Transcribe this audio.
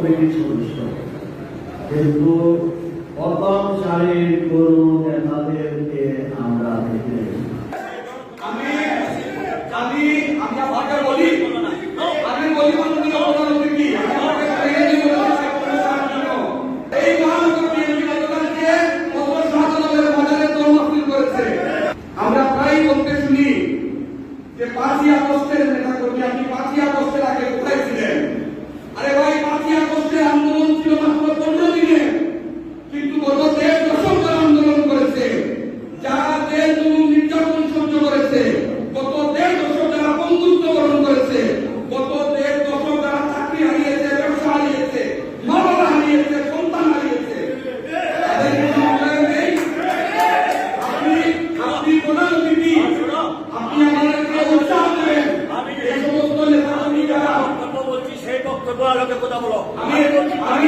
কমিটির সদস্য, কিন্তু প্রথম সারির কোনো নেতাদেরকে আমরা দেখি। আমি আপনাকে বলি এই মহানগর বিএনপি গতকালকে শাহজালালের বাজারে তহবিল করেছে। আমরা প্রায় বলতে শুনি যে 5ই আগস্টের নেতা কর্মী, আপনি 5ই আগস্টের আগে কোথায় ছিলেন? আরে ভাই, 5ই আগস্টের আন্দোলন ছিল মাত্র 15 দিনে, কিন্তু গত 1.5 দশক যারা আন্দোলন করেছে, যারা দেশ নির্যাতন সহ্য করেছে, গত 1.5 দশক যারা বন্ধুত্ব গ্রহণ করেছে, গত 1.5 দশক যারা চাকরি হারিয়েছে, ব্যবসা হারিয়েছে, মা-বাবা হারিয়েছে, সন্তান হারিয়েছে, তাদের কোনো মূল্যায়ন নেই। আপনি প্রধান অতিথি, আপনি আমাদেরকে উৎসাহ দেবেন। এই সমস্ত নেতা কর্মী যারা বলছি সেই বক্তব্য আলোকে কথা বলো। আমি